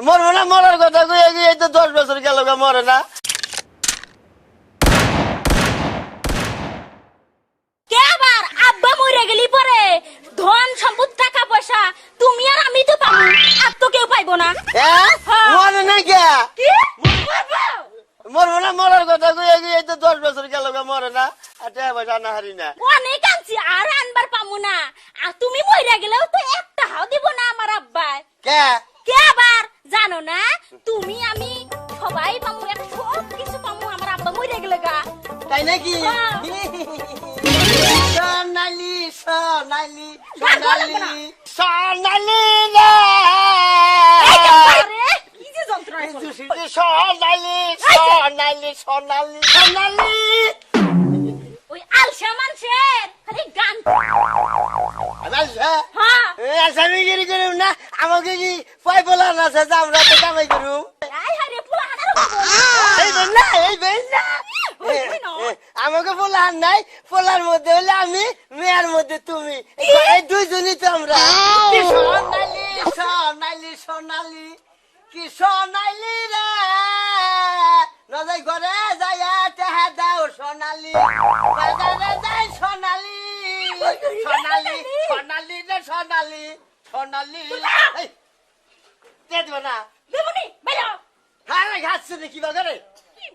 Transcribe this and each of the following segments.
মরবো না, মরার কথা কই এই তো 10 বছর গেল গা, মরে না। কে আবার আব্বা মরে গেলি পরে ধন সম্পদ টাকা পয়সা তুমি আর আমি তো পাবো, আর তো কেউ পাইবো না। হ্যাঁ মরে না কে? কি মরবো? মরবো না, মরার কথা কই এই তো 10 বছর গেল গা, মরে না। আটা পয়সা না হারি না। অনেক আনছি আর আনবার পামু না, আর তুমি মরে গেলেও তো একটা হাও দিব না আমার আব্বা। কে? কে আবার জানো না, তুমি আমি সবাই পামু, এক সব কিছু পামু আমার আব্বা মরে গেলে গা। তাই নাকি? হ্যাঁ। সোনালি সোনালি গান বলো না। সোনালি রে, এই যে পারে, কি যে যন্ত্রণা করো। সোনালি সোনালি সোনালি সোনালি। ওই আলসা মানুষের খালি গান। হ্যাঁ আসামিগিরি করুম না, আমাকে কি পাই বলার আছে যে আমরা তো কামাই করুম। আই হারে পোলা হানার বাবা। এই বেন না, এই বেন না, ওই না। আমাকে পোলার নাই, পোলার মধ্যে হলে আমি, মেয়ের মধ্যে তুমি, এই দুইজনই তো আমরা। কি সোনালি সোনালি সোনালি, কি সোনালি রে, নজাই ঘরে যাইয়া টেহা দাও সোনালি, বাজারে যাই সোনালি, সোনালি সোনালি রে সোনালি সোনালি। এই, দিয়ে দিব না? দেবনি বাইরে। আরে ঘাটছে রে, কি বাগারে?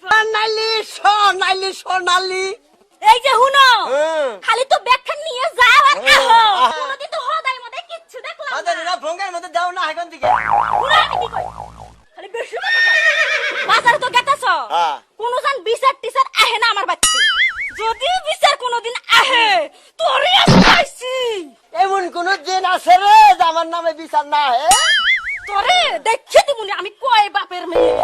সোনালি সোনালি সোনালি। এই যে হুনো, হুম। খালি তো ব্যাখ্যা নিয়ে যাও আর হুম। আহো। কোনদিন তো হদাই মধ্যে কিচ্ছু দেখলাম আদের না। না ভঙ্গের মধ্যে দাও না এখন থেকে। হুনো আমি কি কই? খালি বেশি কথা কয়। বাজারে তো গেতাছ। হ্যাঁ। কোন জান বিচার টিচার আহে না আমার বাচ্চা। যদি বিচার কোনদিন আহে, তোরে আমি পাইছি। এমন কোন দিন আছে রে যে আমার নামে বিচার না হে? তোরে দেখে দিমুনি আমি কয় বাপের মেয়ে।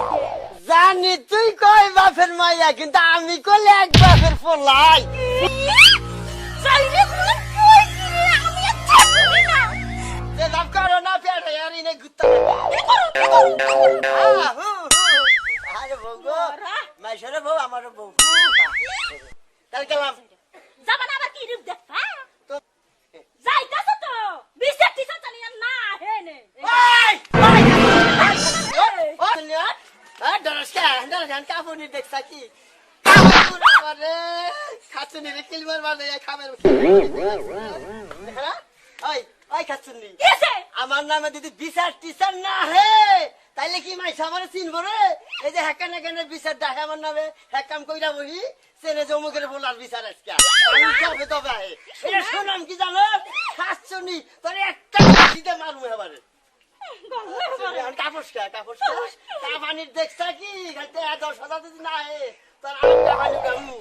জানি তুই কই বাপের মাইয়া, কিন্তু আমি কইলে এক বাপের ফলাই। চাইলে কোন কইছি রে, আমি আর থাকবি না। যে লাভ করো না পেটে আর ইনে গুত্তা। কি করুন, কি করুন, কি করুন? আরে বউ গো, মাইশরে বউ আমারও বউ। তাহলে গেলাম। যাবা না আবার কি রূপ দেখবা? তো যাইতাছ তো বিচার টিচার জানি আর না আহে নে। ওই ওই নিয়া আ দরসকা দরজান কাপুনি দেখছা কি? কাপুনি মারে খাতুনি রে কিলমার মানে খামের। ওই ওই খাতুনি, কিছে? আমার নামে যদি বিচার টিচার না হে তাইলে কি মাইস আমার চিনব রে? এই যে হ্যাকানে কেন বিচার ডাকে আমার নামে হ্যাকাম কইরা বহি সেনে জমুকের বলার বিচার আজকে আমি যাবে তবে আহে। এটা শুনাম কি জানো? খাতুনি তোরে একটা দিতে মারমু এবারে। কাপড় কাপানির দেখছা কি? 10,000 যদি না হে তোর আর কাপানি গামু।